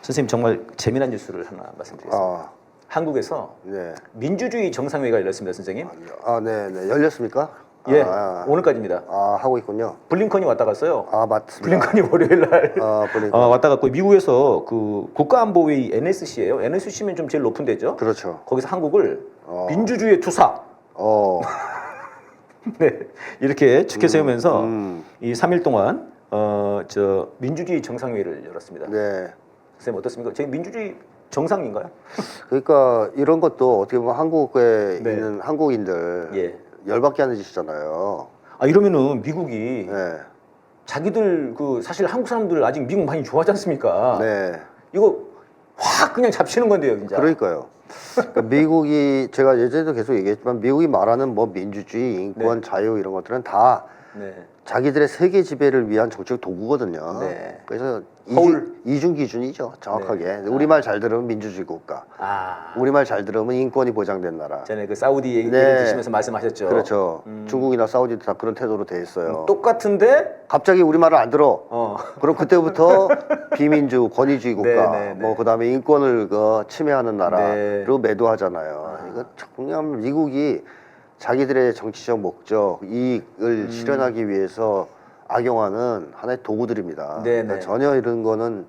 선생님 정말 재미난 뉴스를 하나 말씀드리겠습니다. 아, 한국에서 네. 민주주의 정상회의가 열렸습니다, 선생님. 네, 네. 열렸습니까? 예, 오늘까지입니다. 하고 있군요. 블링컨이 왔다 갔어요. 맞습니다. 블링컨이 월요일 날 블링컨. 왔다 갔고 미국에서 그 국가안보회의 NSC예요. NSC면 좀 제일 높은 데죠. 그렇죠. 거기서 한국을 민주주의의 투사 네, 이렇게 축켜 세우면서 이 3일 동안 저 민주주의 정상회의를 열었습니다. 네. 선생님 어떻습니까? 제 민주주의 정상인가요? 그러니까 이런 것도 어떻게 보면 한국에 네. 있는 한국인들 예. 열받게 하는 짓이잖아요. 이러면은 미국이 네. 자기들 그 사실 한국 사람들 아직 미국 많이 좋아하지 않습니까? 네. 이거 확 그냥 잡치는 건데요, 진짜. 그러니까요. 그러니까 미국이 제가 예전에도 계속 얘기했지만 미국이 말하는 뭐 민주주의, 인권, 자유 이런 것들은 다 네. 자기들의 세계 지배를 위한 정책 도구거든요. 네. 그래서 허울. 이중 기준이죠, 정확하게. 네. 우리말 잘 들으면 민주주의 국가, 우리말 잘 들으면 인권이 보장된 나라. 전에 그 사우디 얘기 네. 드시면서 말씀하셨죠. 그렇죠. 중국이나 사우디도 다 그런 태도로 돼 있어요. 똑같은데 갑자기 우리말을 안 들어. 그럼 그때부터 비민주, 권위주의 국가, 네, 네, 네. 뭐 그다음에 인권을 침해하는 나라로 네. 매도하잖아요. 이거 정말 미국이 자기들의 정치적 목적, 이익을 실현하기 위해서 악용하는 하나의 도구들입니다. 네, 그러니까 네. 전혀 이런 거는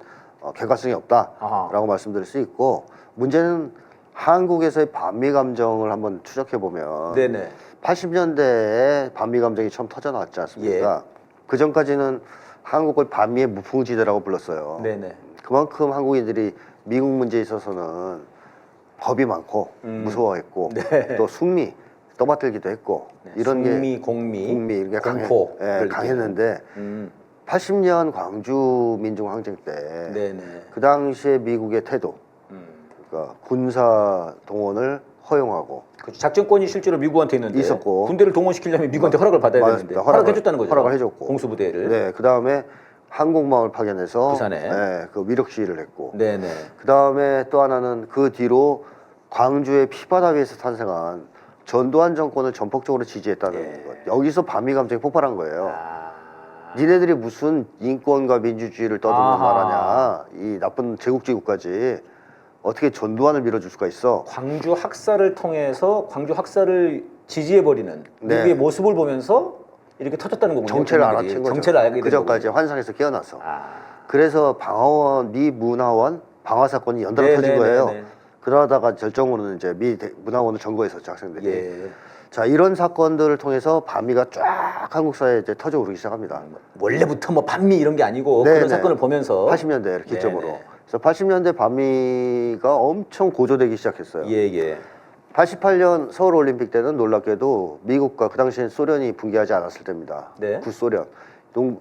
객관성이 없다라고 말씀드릴 수 있고, 문제는 한국에서의 반미 감정을 한번 추적해 보면 네네. 80년대에 반미 감정이 처음 터져 나왔지 않습니까? 그 전까지는 한국을 반미의 무풍지대라고 불렀어요. 네네. 그만큼 한국인들이 미국 문제에 있어서는 겁이 많고 무서워했고 네. 또 숙미 떠받들기도 했고 이런 숙미, 게 공미, 국미 이렇게 공포 강했는데 80년 광주 민중항쟁 때 그 네네. 당시에 미국의 태도, 그러니까 군사 동원을 허용하고 그렇죠. 작전권이 실제로 미국한테 있는데 있었고. 군대를 동원시키려면 미국한테 허락을 받아야 되는데 맞습니다. 허락해줬다는 거죠. 허락을 해줬고. 공수부대를. 네, 그 다음에 항공모함을 파견해서 부산에. 그 위력 시위를 했고 네네. 그 다음에 또 하나는 그 뒤로 광주의 피바다 위에서 탄생한 전두환 정권을 전폭적으로 지지했다는 것. 여기서 반미 감정이 폭발한 거예요. 니네들이 무슨 인권과 민주주의를 떠드는 나라냐, 이 나쁜 제국주의 국가지. 어떻게 전두환을 밀어줄 수가 있어? 광주 학살을 통해서 광주 학살을 지지해버리는 미국의 모습을 보면서 이렇게 터졌다는 거군요. 정체를 알아챈 거죠. 정체를 알게 된 그 전까지 거군요. 환상에서 깨어났어. 그래서 방화원, 미 문화원 방화 사건이 연달아 네, 터진 네, 거예요. 네, 네. 그러다가 절정으로는 이제 문화원을 점거했었죠, 학생들이. 예. 자, 이런 사건들을 통해서 반미가 쫙 한국 사회에 이제 터져 오르기 시작합니다. 원래부터 뭐 반미 이런 게 아니고 네, 그런 네. 사건을 보면서 80년대를 기점으로. 네, 네. 그래서 80년대 반미가 엄청 고조되기 시작했어요. 예. 88년 서울올림픽 때는 놀랍게도 미국과 그 당시엔 소련이 붕괴하지 않았을 때입니다. 네. 구소련.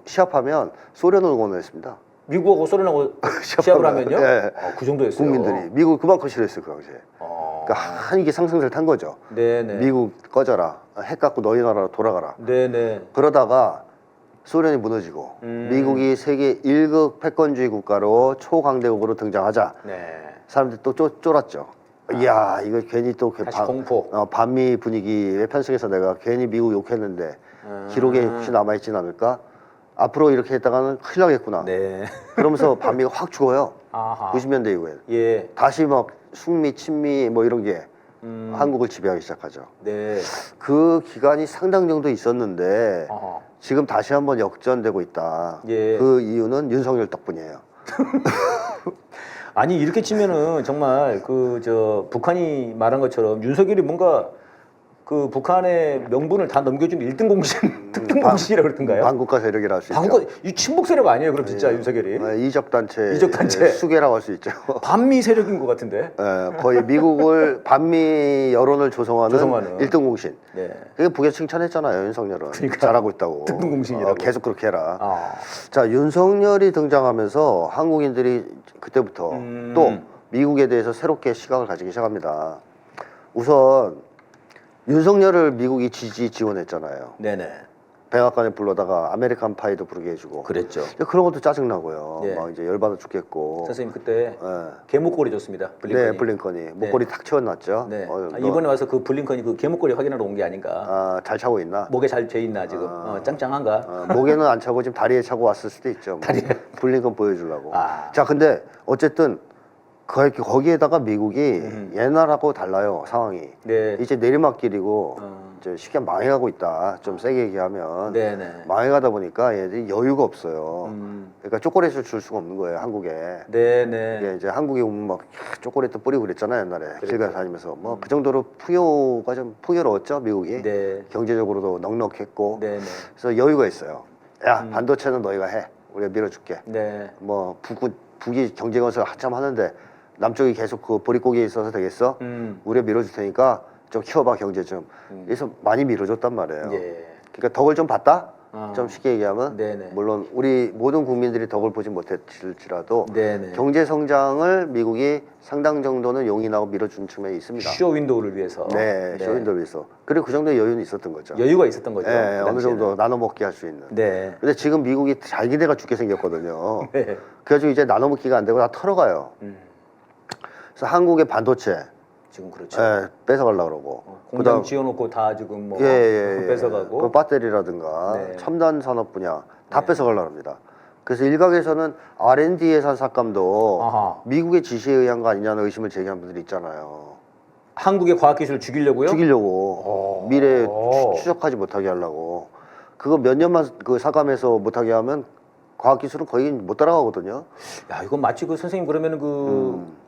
시합하면 소련을 응원했습니다. 미국하고 소련하고 시합을 하면요? 네. 그 정도였어요. 국민들이. 미국을 그만큼 싫어했어요, 그 당시에. 그러니까 한이게 상승세를 탄 거죠. 네네. 미국 꺼져라. 핵 갖고 너희 나라로 돌아가라. 네네. 그러다가 소련이 무너지고 미국이 세계 1급 패권주의 국가로 초강대국으로 등장하자 네. 사람들이 또 쫄았죠. 이야, 이거 괜히 또 다시 공포. 반미 분위기에 편승해서 내가 괜히 미국 욕했는데 기록에 혹시 남아있진 않을까? 앞으로 이렇게 했다가는 큰일 나겠구나. 네. 그러면서 반미가 확 죽어요. 아하. 90년대 이후에. 예. 다시 막 숙미, 친미 뭐 이런 게 한국을 지배하기 시작하죠. 네. 그 기간이 상당 정도 있었는데 어허. 지금 다시 한번 역전되고 있다. 예. 그 이유는 윤석열 덕분이에요. 아니 이렇게 치면은 정말 그 북한이 말한 것처럼 윤석열이 뭔가 그 북한의 명분을 다 넘겨준 1등 공신, 특등 공신이라고 그러던가요? 반국가 세력이라 할 수 있죠. 반국 이 친북 세력 아니에요? 그럼 진짜 윤석열이 이적단체, 이적단체. 수계라고 할 수 있죠. 반미 세력인 것 같은데. 거의 미국을 반미 여론을 조성하는 1등 공신. 네. 그게 북에 칭찬했잖아요, 윤석열은. 그러니까. 잘하고 있다고. 특등 공신이라고. 계속 그렇게 해라. 자, 윤석열이 등장하면서 한국인들이 그때부터 또 미국에 대해서 새롭게 시각을 가지기 시작합니다. 우선 윤석열을 미국이 지원했잖아요. 네네. 백악관에 불러다가 아메리칸 파이도 부르게 해주고. 그랬죠. 그런 것도 짜증나고요. 네. 막 이제 열받아 죽겠고. 선생님 그때 네. 개목걸이 줬습니다. 블링컨이. 네, 블링컨이 목걸이 탁 채워놨죠. 네. 너 이번에 와서 그 블링컨이 그 개목걸이 확인하러 온 게 아닌가. 잘 차고 있나? 목에 잘 배 있나 지금. 짱짱한가. 목에는 안 차고 지금 다리에 차고 왔을 수도 있죠. 뭐. 다리에. 블링컨 보여주려고. 자, 근데 어쨌든 거기에다가 미국이 옛날하고 달라요 상황이. 네. 이제 내리막길이고 이제 쉽게 망해가고 있다. 좀 세게 얘기하면 네네. 망해가다 보니까 얘들이 여유가 없어요. 그러니까 초콜릿을 줄 수가 없는 거예요 한국에. 네네. 이게 이제 한국에 오면 막 초콜릿도 뿌리고 그랬잖아요 옛날에 길 가서 다니면서 뭐 그 정도로 풍요가 좀 풍요로웠죠 미국이. 네. 경제적으로도 넉넉했고. 네네. 그래서 여유가 있어요. 야 반도체는 너희가 해. 우리가 밀어줄게. 네. 뭐 북이 경제 건설 한참 하는데 남쪽이 계속 그 보릿고기에 있어서 되겠어? 우리가 밀어줄 테니까 좀 키워봐 경제 좀. 그래서 많이 밀어줬단 말이에요. 예. 그러니까 덕을 좀 봤다? 아. 좀 쉽게 얘기하면 네네. 물론 우리 모든 국민들이 덕을 보지 못했을지라도 네네. 경제 성장을 미국이 상당 정도는 용인하고 밀어준 측면이 있습니다. 쇼 윈도우를 위해서. 네, 쇼윈도를 위해서. 그리고 그 정도의 여유는 있었던 거죠. 여유가 있었던 거죠. 네, 그 어느 당시에는. 정도 나눠 먹기 할 수 있는. 네. 근데 지금 미국이 잘기대가 죽게 생겼거든요. 네. 그래가지고 이제 나눠 먹기가 안 되고 다 털어가요. 그래서 한국의 반도체 지금 그렇죠. 뺏어가려고 그러고. 공장 지어놓고 다 지금 뭐 예. 뺏어가고. 그 배터리라든가 네. 첨단 산업 분야 다 네. 뺏어가려고 합니다. 그래서 일각에서는 R&D 예산 삭감도 아하. 미국의 지시에 의한 거 아니냐는 의심을 제기한 분들이 있잖아요. 한국의 과학기술을 죽이려고요? 죽이려고 미래에 추적하지 못하게 하려고. 그거 몇 년만 그 삭감해서 못하게 하면 과학기술은 거의 못 따라가거든요. 야, 이건 마치 그 선생님 그러면은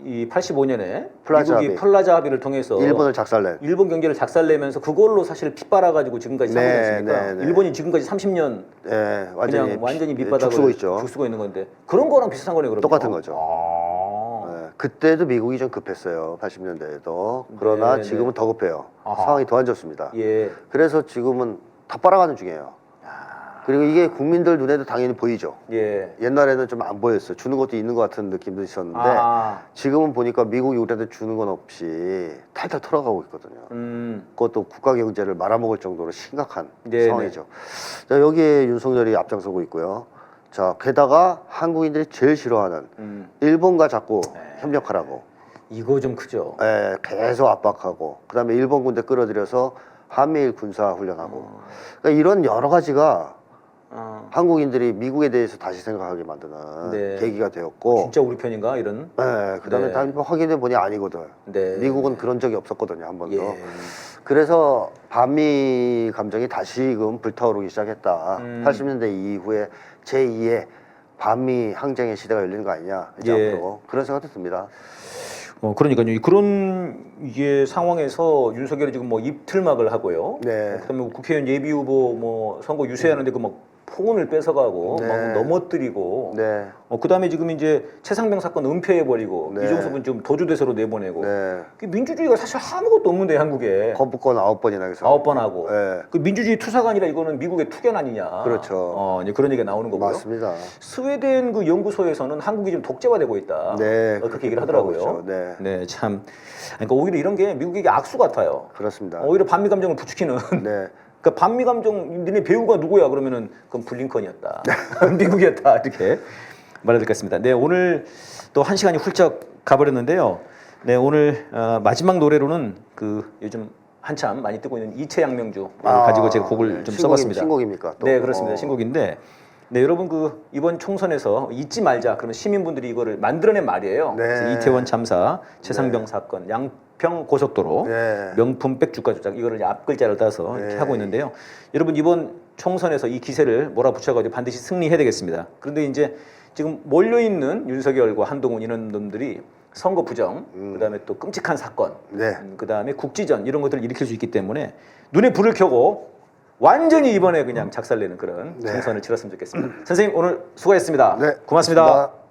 이 85년에 플라자 미국이 합의. 플라자 합의를 통해서 일본을 작살낸. 일본 경제를 작살내면서 그걸로 사실 핏발아가지고 지금까지 사고 네, 있으니까 네. 일본이 지금까지 30년 예, 그냥 완전히 밑바닥을 죽쓰고 있죠. 죽쓰고 있는 건데 그런 거랑 비슷한 거네요, 그러면. 똑같은 거죠. 아. 예, 그때도 미국이 좀 급했어요. 80년대에도. 그러나 네, 지금은 더 급해요. 아하. 상황이 더 안 좋습니다. 예. 그래서 지금은 다 빨아가는 중이에요. 그리고 이게 국민들 눈에도 당연히 보이죠. 예. 옛날에는 좀 안 보였어요. 주는 것도 있는 것 같은 느낌도 있었는데 아. 지금은 보니까 미국이 우리한테 주는 건 없이 탈탈 털어가고 있거든요. 그것도 국가 경제를 말아먹을 정도로 심각한 네네. 상황이죠. 자, 여기에 윤석열이 앞장서고 있고요. 자, 게다가 한국인들이 제일 싫어하는 일본과 자꾸 협력하라고. 이거 좀 크죠. 예, 계속 압박하고 그다음에 일본 군대 끌어들여서 한미일 군사 훈련하고 그러니까 이런 여러 가지가 한국인들이 미국에 대해서 다시 생각하게 만드는 네. 계기가 되었고 진짜 우리 편인가 이런. 그다음에 네. 다 확인해 보니 아니거든. 네. 미국은 그런 적이 없었거든요 한 번도. 예. 그래서 반미 감정이 다시금 불타오르기 시작했다. 80년대 이후에 제2의 반미 항쟁의 시대가 열리는 거 아니냐 이제 예. 앞으로 그런 생각도 듭니다. 그러니까요. 그런 이게 상황에서 윤석열이 지금 뭐 입틀막을 하고요. 네. 그다음에 국회의원 예비 후보 뭐 선거 유세하는데 그 막 폰을 뺏어가고 네. 막 넘어뜨리고. 네. 그다음에 지금 이제 최상병 사건 은폐해버리고 네. 이종섭은 좀 도주대서로 내보내고. 네. 그 민주주의가 사실 아무것도 없는데 한국에. 거부권 9번이나 해서 9번 하고. 네. 그 민주주의 투사가 아니라 이거는 미국의 투견 아니냐. 그렇죠. 이제 그런 얘기가 나오는 거고요. 맞습니다. 스웨덴 그 연구소에서는 한국이 좀 독재화되고 있다. 네, 그렇게 얘기를 그렇게 하더라고요. 보고 있죠. 네. 참. 그러니까 오히려 이런 게 미국에게 악수 같아요. 그렇습니다. 오히려 반미 감정을 부추기는. 네. 그러니까 반미 감정, 니네 배우가 누구야? 그러면은 그건 블링컨이었다. 미국이었다. 이렇게 말해야 되겠습니다. 네, 오늘 또 한 시간이 훌쩍 가버렸는데요. 네, 오늘 마지막 노래로는 그 요즘 한참 많이 뜨고 있는 이채양명주 가지고 제가 곡을 좀 써봤습니다. 신곡입니까? 또? 네, 그렇습니다. 신곡인데, 네, 여러분 그 이번 총선에서 잊지 말자. 그러면 시민분들이 이거를 만들어낸 말이에요. 네. 그래서 이태원 참사, 최상병 사건, 양평 고속도로, 네. 명품 백주가 조작 이거를 이제 앞글자를 따서 이렇게 네. 하고 있는데요. 여러분 이번 총선에서 이 기세를 몰아붙여가지고 반드시 승리해야 되겠습니다. 그런데 이제 지금 몰려 있는 윤석열과 한동훈 이런 놈들이 선거 부정, 그다음에 또 끔찍한 사건, 네. 그다음에 국지전 이런 것들을 일으킬 수 있기 때문에 눈에 불을 켜고 완전히 이번에 그냥 작살내는 그런 네. 총선을 치렀으면 좋겠습니다. 선생님 오늘 수고하셨습니다. 네, 고맙습니다. 고맙습니다.